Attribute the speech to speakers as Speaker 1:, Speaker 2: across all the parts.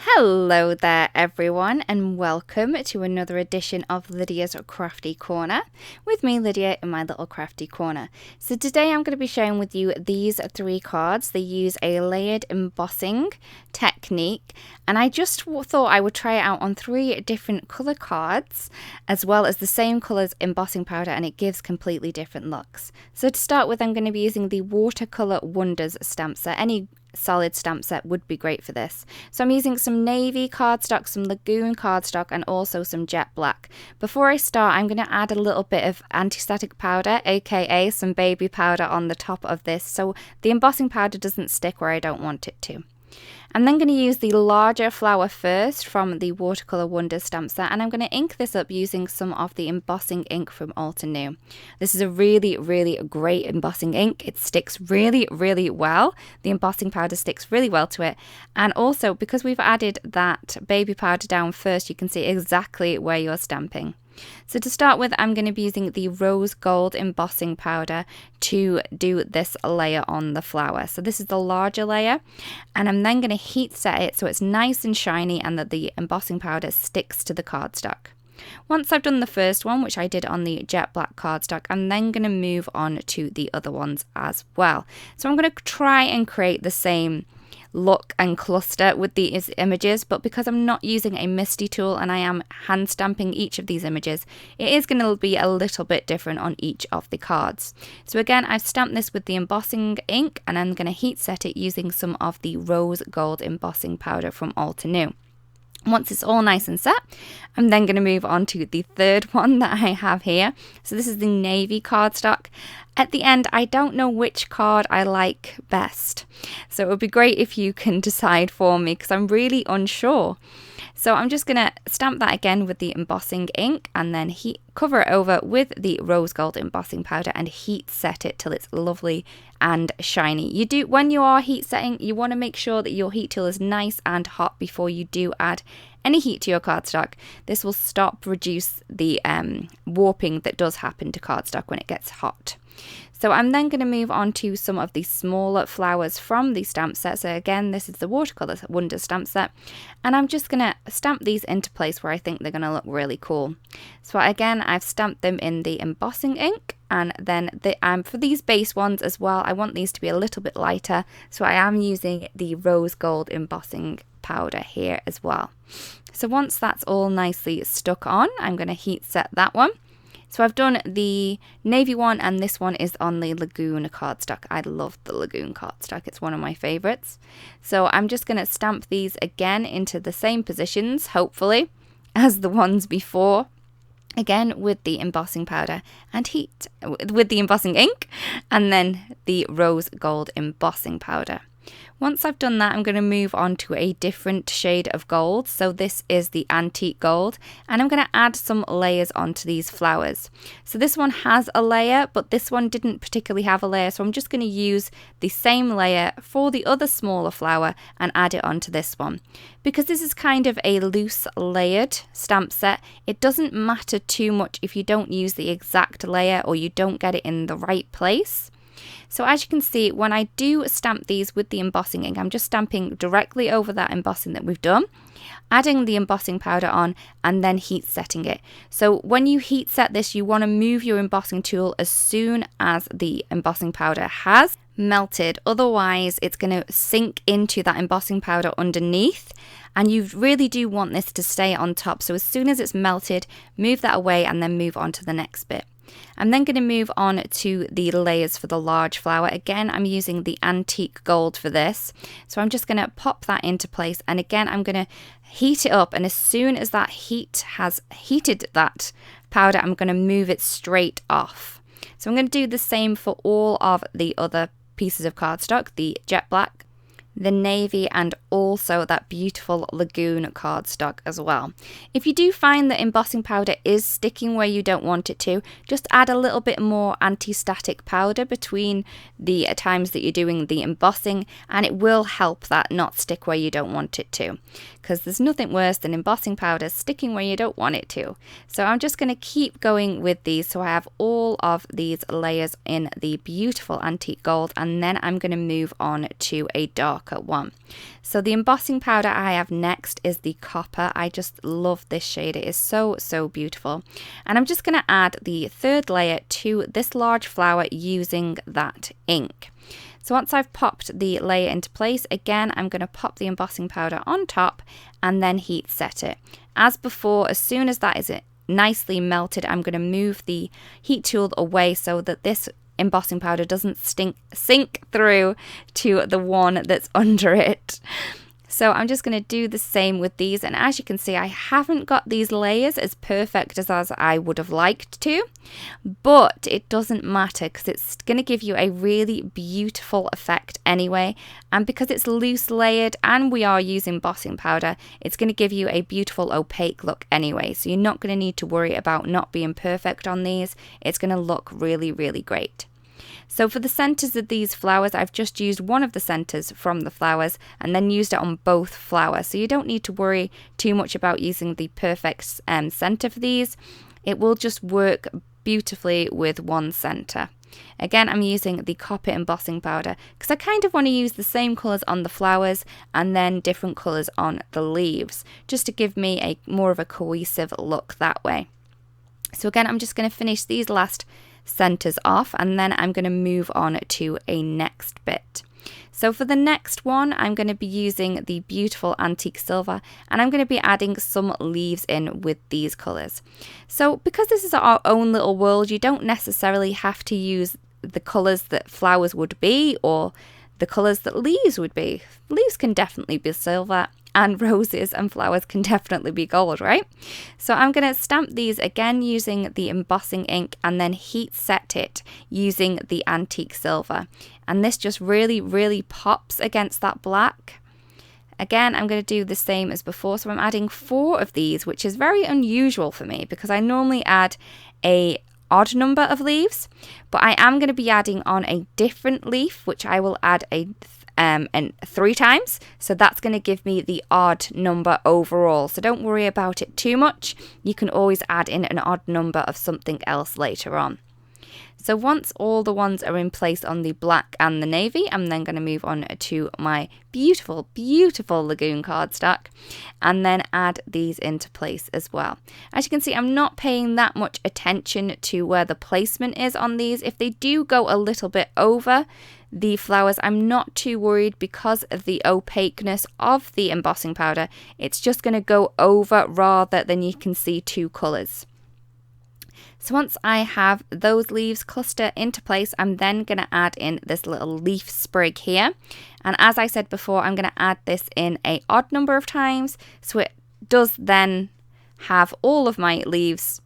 Speaker 1: Hello there everyone, and welcome to another edition of Lydia's Crafty Corner with me, Lydia, in my little crafty corner. So today I'm going to be sharing with you these three cards. They use a layered embossing technique, and I just thought I would try it out on three different colour cards as well as the same colours embossing powder, and it gives completely different looks. So to start with, I'm going to be using the Watercolor Wonders stamp set. Any solid stamp set would be great for this. So I'm using some navy cardstock, some Lagoon cardstock, and also some jet black. Before I start, I'm going to add a little bit of anti-static powder, aka some baby powder, on the top of this so the embossing powder doesn't stick where I don't want it to. I'm then going to use the larger flower first from the Watercolor Wonders stamp set, and I'm going to ink this up using some of the embossing ink from New. This is a really great embossing ink. It sticks really well. The embossing powder sticks really well to it, and also because we've added that baby powder down first, you can see exactly where you're stamping. So to start with, I'm going to be using the rose gold embossing powder to do this layer on the flower. So this is the larger layer, and I'm then going to heat set it so it's nice and shiny and that the embossing powder sticks to the cardstock. Once I've done the first one, which I did on the jet black cardstock, I'm then going to move on to the other ones as well. So I'm going to try and create the same look and cluster with these images, but because I'm not using a MISTI tool and I am hand stamping each of these images, it is going to be a little bit different on each of the cards. So again, I've stamped this with the embossing ink, and I'm going to heat set it using some of the rose gold embossing powder from New. Once it's all nice and set, I'm then going to move on to the third one that I have here. So this is the navy cardstock. At the end, I don't know which card I like best. So it would be great if you can decide for me, because I'm really unsure. So I'm just going to stamp that again with the embossing ink, and then cover it over with the rose gold embossing powder and heat set it till it's lovely and shiny. When you are heat setting, you want to make sure that your heat tool is nice and hot before you do add any heat to your cardstock. This will reduce the warping that does happen to cardstock when it gets hot. So I'm then going to move on to some of the smaller flowers from the stamp set. So again, this is the Watercolor Wonders stamp set, and I'm just going to stamp these into place where I think they're going to look really cool. So again, I've stamped them in the embossing ink, and then for these base ones as well, I want these to be a little bit lighter, so I am using the rose gold embossing powder here as well. So once that's all nicely stuck on, I'm going to heat set that one. So I've done the navy one, and this one is on the Lagoon cardstock. I love the Lagoon cardstock. It's one of my favorites. So I'm just going to stamp these again into the same positions, hopefully, as the ones before. Again, with the embossing powder and with the embossing ink, and then the rose gold embossing powder. Once I've done that, I'm going to move on to a different shade of gold. So this is the antique gold, and I'm going to add some layers onto these flowers. So this one has a layer, but this one didn't particularly have a layer. So I'm just going to use the same layer for the other smaller flower and add it onto this one. Because this is kind of a loose layered stamp set, it doesn't matter too much if you don't use the exact layer or you don't get it in the right place. So as you can see, when I do stamp these with the embossing ink, I'm just stamping directly over that embossing that we've done, adding the embossing powder on, and then heat setting it. So when you heat set this, you want to move your embossing tool as soon as the embossing powder has melted. Otherwise, it's going to sink into that embossing powder underneath, and you really do want this to stay on top. So as soon as it's melted, move that away and then move on to the next bit. I'm then going to move on to the layers for the large flower. Again, I'm using the antique gold for this. So I'm just going to pop that into place. And again, I'm going to heat it up. And as soon as that heat has heated that powder, I'm going to move it straight off. So I'm going to do the same for all of the other pieces of cardstock, the jet black, the navy, and also that beautiful Lagoon cardstock as well. If you do find that embossing powder is sticking where you don't want it to, just add a little bit more anti-static powder between the times that you're doing the embossing, and it will help that not stick where you don't want it to, because there's nothing worse than embossing powder sticking where you don't want it to. So I'm just going to keep going with these, so I have all of these layers in the beautiful antique gold, and then I'm going to move on to a dark darker one. So the embossing powder I have next is the copper. I just love this shade. It is so, so beautiful. And I'm just going to add the third layer to this large flower using that ink. So once I've popped the layer into place, again, I'm going to pop the embossing powder on top and then heat set it. As before, as soon as that is nicely melted, I'm going to move the heat tool away so that this embossing powder doesn't sink through to the one that's under it. So I'm just going to do the same with these, and as you can see, I haven't got these layers as perfect as I would have liked to, but it doesn't matter because it's going to give you a really beautiful effect anyway, and because it's loose layered and we are using embossing powder, it's going to give you a beautiful opaque look anyway, so you're not going to need to worry about not being perfect on these. It's going to look really, really great. So for the centers of these flowers, I've just used one of the centers from the flowers and then used it on both flowers. So you don't need to worry too much about using the perfect center for these. It will just work beautifully with one center. Again, I'm using the copper embossing powder because I kind of want to use the same colors on the flowers and then different colors on the leaves, just to give me a more of a cohesive look that way. So again, I'm just going to finish these last centers off and then I'm going to move on to a next bit. So for the next one, I'm going to be using the beautiful antique silver and I'm going to be adding some leaves in with these colors. So because this is our own little world, you don't necessarily have to use the colors that flowers would be or the colors that leaves would be. Leaves can definitely be silver, and roses and flowers can definitely be gold, right? So I'm going to stamp these again using the embossing ink and then heat set it using the antique silver. And this just really, really pops against that black. Again, I'm going to do the same as before. So I'm adding 4 of these, which is very unusual for me because I normally add a odd number of leaves, but I am going to be adding on a different leaf, which I will add and 3 times, so that's going to give me the odd number overall. So don't worry about it too much. You can always add in an odd number of something else later on. So once all the ones are in place on the black and the navy, I'm then going to move on to my beautiful, beautiful Lagoon cardstock and then add these into place as well. As you can see, I'm not paying that much attention to where the placement is on these. If they do go a little bit over the flowers, I'm not too worried because of the opaqueness of the embossing powder. It's just going to go over rather than you can see 2 colours. So once I have those leaves cluster into place, I'm then going to add in this little leaf sprig here. And as I said before, I'm going to add this in an odd number of times. So it does then have all of my leaves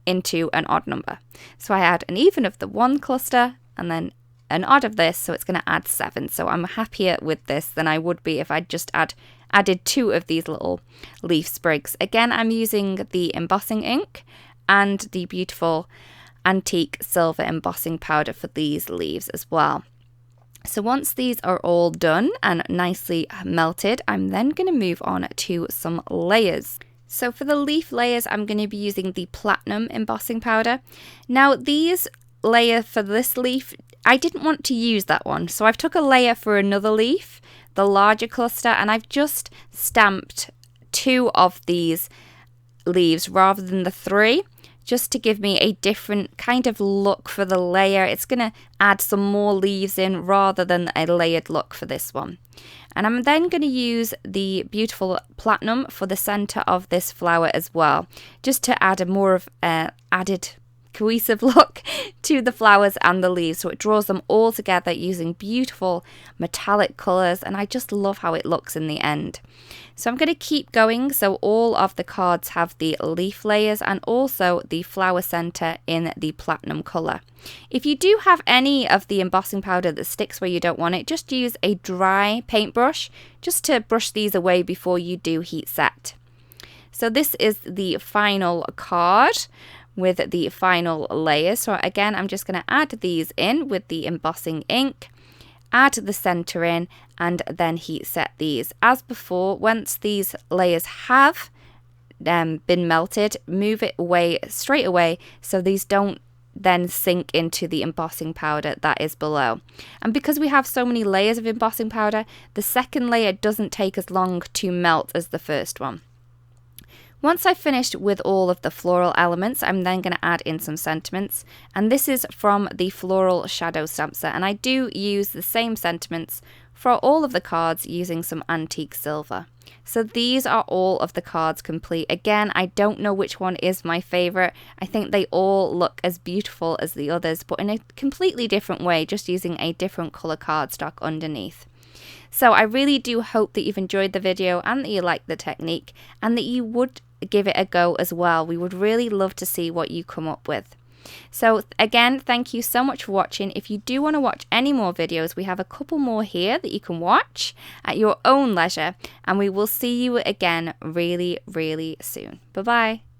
Speaker 1: into an odd number. So I add an even of the 1 cluster and then an odd of this. So it's going to add 7. So I'm happier with this than I would be if I just added 2 of these little leaf sprigs. Again, I'm using the embossing ink and the beautiful antique silver embossing powder for these leaves as well. So once these are all done and nicely melted, I'm then going to move on to some layers. So for the leaf layers, I'm going to be using the platinum embossing powder. Now these layer for this leaf, I didn't want to use that one, so I've took a layer for another leaf, the larger cluster, and I've just stamped 2 of these leaves rather than the 3, just to give me a different kind of look for the layer. It's going to add some more leaves in rather than a layered look for this one. And I'm then going to use the beautiful platinum for the center of this flower as well, just to add a more of added cohesive look to the flowers and the leaves, so it draws them all together using beautiful metallic colors, and I just love how it looks in the end. So I'm going to keep going, so all of the cards have the leaf layers and also the flower center in the platinum color. If you do have any of the embossing powder that sticks where you don't want it, just use a dry paintbrush just to brush these away before you do heat set. So this is the final card with the final layers. So again, I'm just going to add these in with the embossing ink, add the center in, and then heat set these. As before, once these layers have been melted, move it away straight away so these don't then sink into the embossing powder that is below. And because we have so many layers of embossing powder, the second layer doesn't take as long to melt as the first one. Once I've finished with all of the floral elements, I'm then going to add in some sentiments, and this is from the Floral Shadow Stamp Set, and I do use the same sentiments for all of the cards using some antique silver. So these are all of the cards complete. Again, I don't know which one is my favorite. I think they all look as beautiful as the others, but in a completely different way, just using a different color cardstock underneath. So I really do hope that you've enjoyed the video and that you like the technique and that you would give it a go as well. We would really love to see what you come up with. So again, thank you so much for watching. If you do want to watch any more videos, we have a couple more here that you can watch at your own leisure, and we will see you again really, really soon. Bye bye.